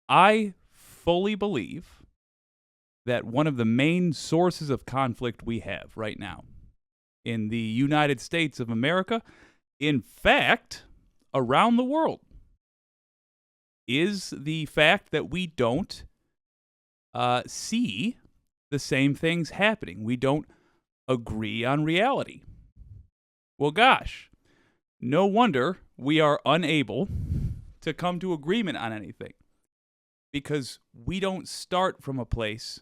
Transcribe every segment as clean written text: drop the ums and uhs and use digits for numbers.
I fully believe that one of the main sources of conflict we have right now in the United States of America, in fact, around the world, is the fact that we don't see the same things happening. We don't agree on reality. Well, gosh, no wonder we are unable to come to agreement on anything, because we don't start from a place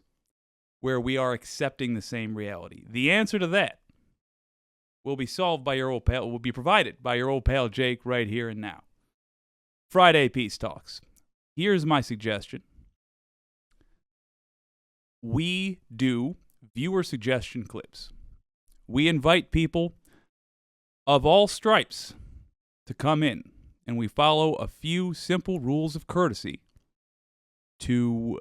where we are accepting the same reality. The answer to that will be solved by your old pal, will be provided by your old pal Jake right here and now. Friday Peace Talks. Here's my suggestion. We do viewer suggestion clips. We invite people of all stripes to come in, and we follow a few simple rules of courtesy to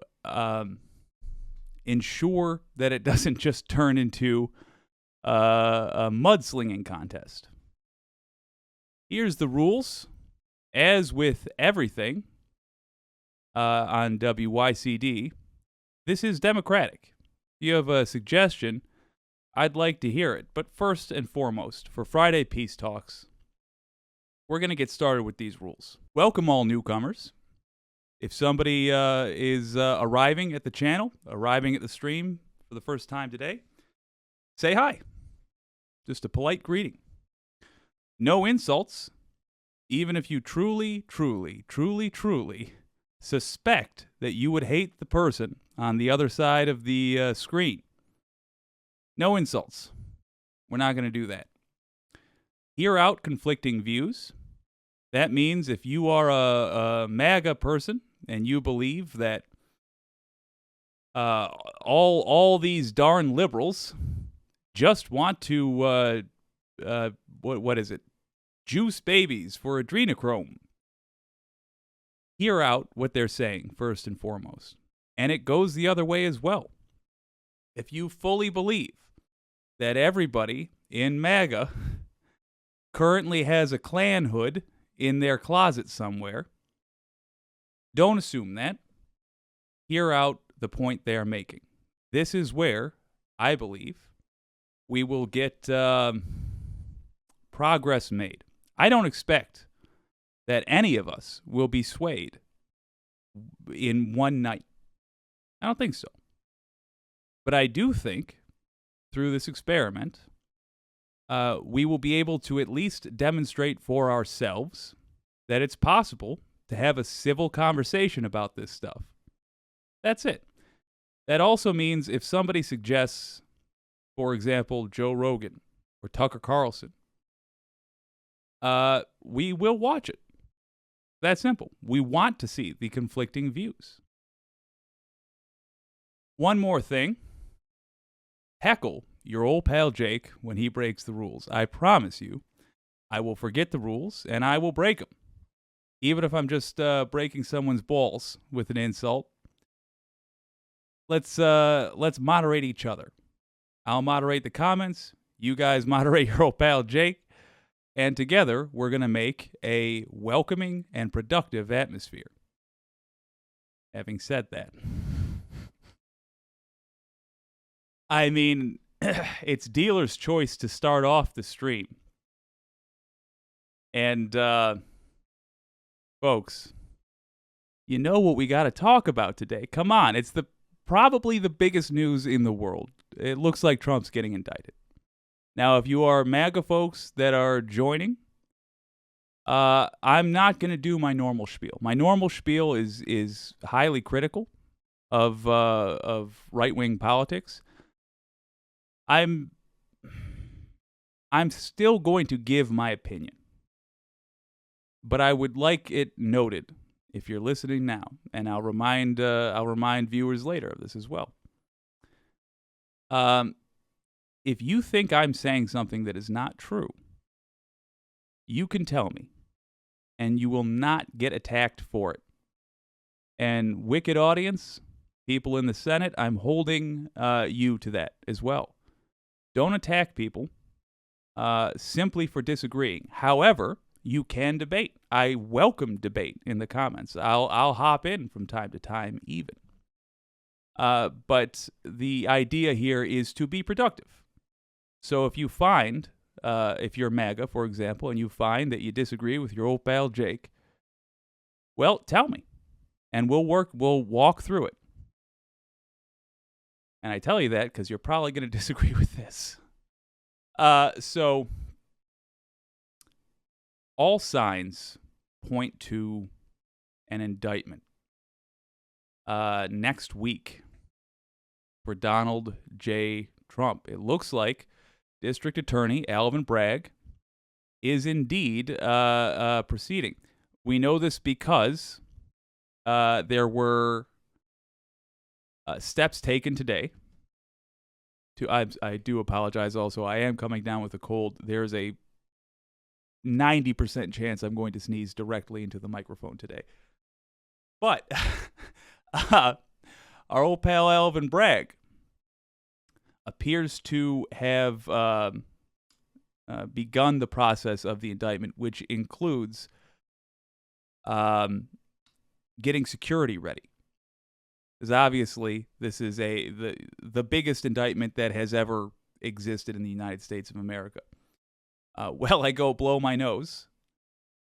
ensure that it doesn't just turn into a mudslinging contest. Here's the rules. As with everything on WYCD, this is democratic. If you have a suggestion, I'd like to hear it. But first and foremost, for Friday Peace Talks, we're going to get started with these rules. Welcome all newcomers. If somebody is arriving at the channel, arriving at the stream for the first time today, say hi. Just a polite greeting. No insults, even if you truly suspect that you would hate the person on the other side of the screen. No insults. We're not going to do that. Hear out conflicting views. That means if you are a MAGA person and you believe that all these darn liberals just want to what is it? Juice babies for adrenochrome. Hear out what they're saying first and foremost. And it goes the other way as well. If you fully believe that everybody in MAGA currently has a Klan hood in their closet somewhere, don't assume that. Hear out the point they are making. This is where, I believe, we will get progress made. I don't expect that any of us will be swayed in one night. I don't think so. But I do think, through this experiment, we will be able to at least demonstrate for ourselves that it's possible to have a civil conversation about this stuff. That's it. That also means if somebody suggests, for example, Joe Rogan or Tucker Carlson, we will watch it. That simple. We want to see the conflicting views. One more thing. Heckle your old pal Jake when he breaks the rules. I promise you, I will forget the rules and I will break them. Even if I'm just breaking someone's balls with an insult. Let's moderate each other. I'll moderate the comments. You guys moderate your old pal Jake. And together, we're going to make a welcoming and productive atmosphere. Having said that, I mean, it's dealer's choice to start off the stream. And, folks, you know what we got to talk about today. Come on, it's probably the biggest news in the world. It looks like Trump's getting indicted. Now, if you are MAGA folks that are joining, I'm not going to do my normal spiel. My normal spiel is highly critical of right-wing politics. I'm still going to give my opinion, but I would like it noted if you're listening now, and I'll remind viewers later of this as well. If you think I'm saying something that is not true, you can tell me, and you will not get attacked for it. And wicked audience, people in the Senate, I'm holding you to that as well. Don't attack people simply for disagreeing. However, you can debate. I welcome debate in the comments. I'll hop in from time to time even. But the idea here is to be productive. So if you find, if you're MAGA, for example, and you find that you disagree with your old pal Jake, well, tell me, and we'll walk through it. And I tell you that because you're probably going to disagree with this. So all signs point to an indictment next week for Donald J. Trump. It looks like District Attorney Alvin Bragg is indeed proceeding. We know this because there were steps taken today. I do apologize also. I am coming down with a cold. There's a 90% chance I'm going to sneeze directly into the microphone today. But our old pal Alvin Bragg appears to have begun the process of the indictment, which includes getting security ready. Because obviously, this is the biggest indictment that has ever existed in the United States of America. While I go blow my nose,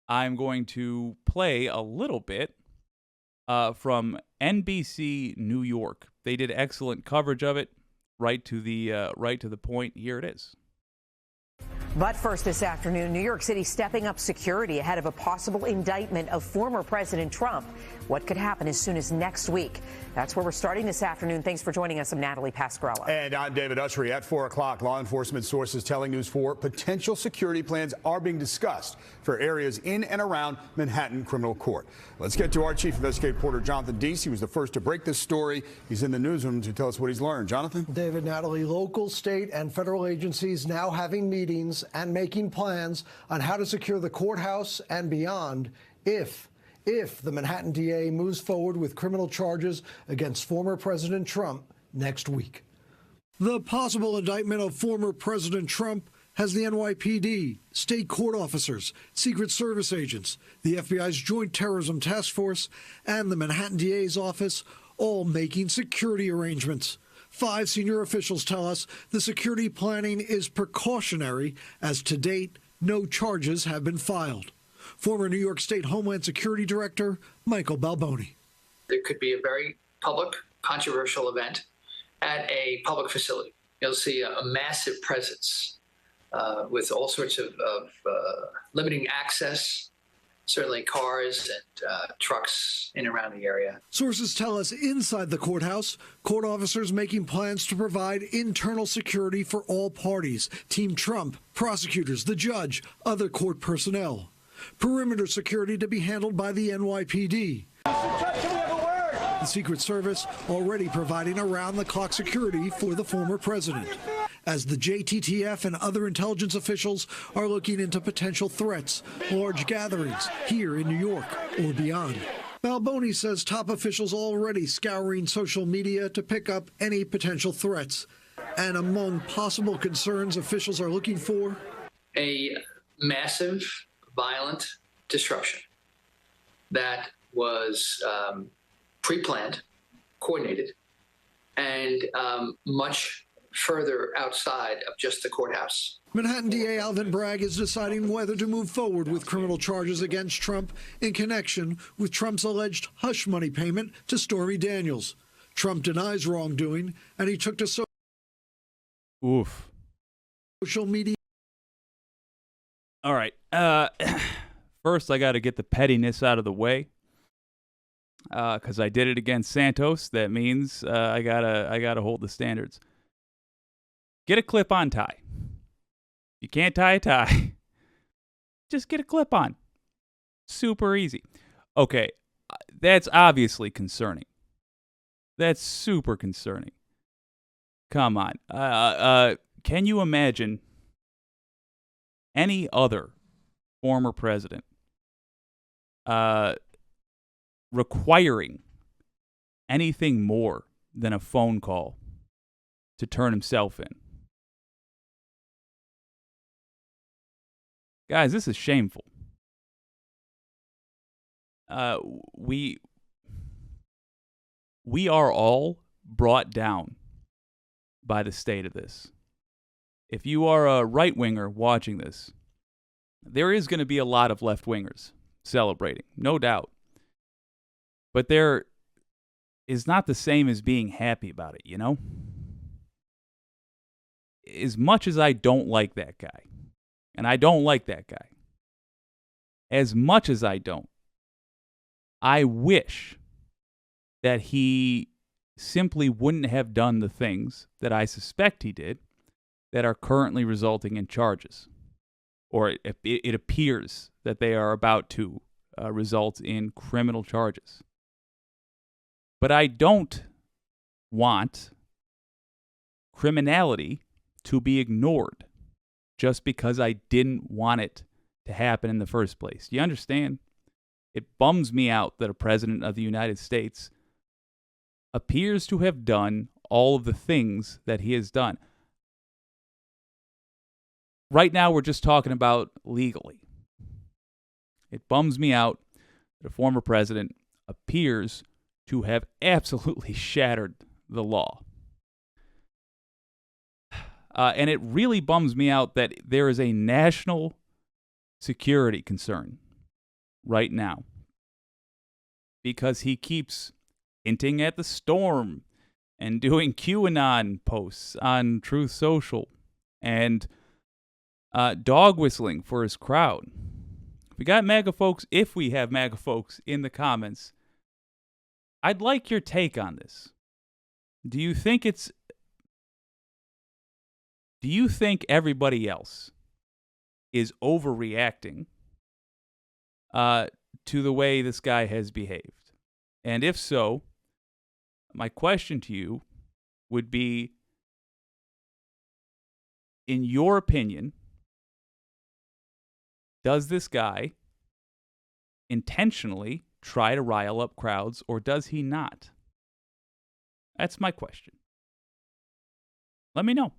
I'm going to play a little bit from NBC New York. They did excellent coverage of it, right to the point. Here it is. But first this afternoon, New York City stepping up security ahead of a possible indictment of former President Trump. What could happen as soon as next week? That's where we're starting this afternoon. Thanks for joining us. I'm Natalie Pascarella. And I'm David Usry. At 4 o'clock, law enforcement sources telling News 4 potential security plans are being discussed for areas in and around Manhattan Criminal Court. Let's get to our chief investigative reporter, Jonathan Deese. He was the first to break this story. He's in the newsroom to tell us what he's learned. Jonathan? David, Natalie, local, state, and federal agencies now having meetings and making plans on how to secure the courthouse and beyond if the Manhattan DA moves forward with criminal charges against former President Trump next week. The possible indictment of former President Trump has the NYPD, state court officers, Secret Service agents, the FBI's Joint Terrorism Task Force, and the Manhattan DA's office all making security arrangements. 5 senior officials tell us the security planning is precautionary, as to date, no charges have been filed. Former New York State Homeland Security Director Michael Balboni. There could be a very public, controversial event at a public facility. You'll see a massive presence with all sorts of limiting access, certainly cars and trucks in and around the area. Sources tell us inside the courthouse, court officers making plans to provide internal security for all parties, Team Trump, prosecutors, the judge, other court personnel. Perimeter security to be handled by the NYPD. The Secret Service already providing around-the-clock security for the former president, as the JTTF and other intelligence officials are looking into potential threats, large gatherings here in New York or beyond. Balboni says top officials already scouring social media to pick up any potential threats. And among possible concerns officials are looking for, a massive, violent disruption that was pre-planned, coordinated, and much further outside of just the courthouse. Manhattan DA Alvin Bragg is deciding whether to move forward with criminal charges against Trump in connection with Trump's alleged hush money payment to Stormy Daniels. Trump denies wrongdoing, and he took to social media. All right. First, I got to get the pettiness out of the way. Because I did it against Santos. That means I gotta hold the standards. Get a clip-on tie. You can't tie a tie. Just get a clip-on. Super easy. Okay, that's obviously concerning. That's super concerning. Come on. Can you imagine any other former president requiring anything more than a phone call to turn himself in? Guys, this is shameful. we are all brought down by the state of this. If you are a right-winger watching this, there is going to be a lot of left-wingers celebrating, no doubt. But there is not the same as being happy about it, you know? As much as I don't like that guy, and I don't like that guy, as much as I don't, I wish that he simply wouldn't have done the things that I suspect he did that are currently resulting in charges. Or it appears that they are about to result in criminal charges. But I don't want criminality to be ignored just because I didn't want it to happen in the first place. You understand? It bums me out that a president of the United States appears to have done all of the things that he has done. Right now, we're just talking about legally. It bums me out that a former president appears to have absolutely shattered the law. And it really bums me out that there is a national security concern right now because he keeps hinting at the storm and doing QAnon posts on Truth Social and dog whistling for his crowd. If we have MAGA folks in the comments, I'd like your take on this. Do you think everybody else is overreacting to the way this guy has behaved? And if so, my question to you would be, in your opinion, does this guy intentionally try to rile up crowds, or does he not? That's my question. Let me know.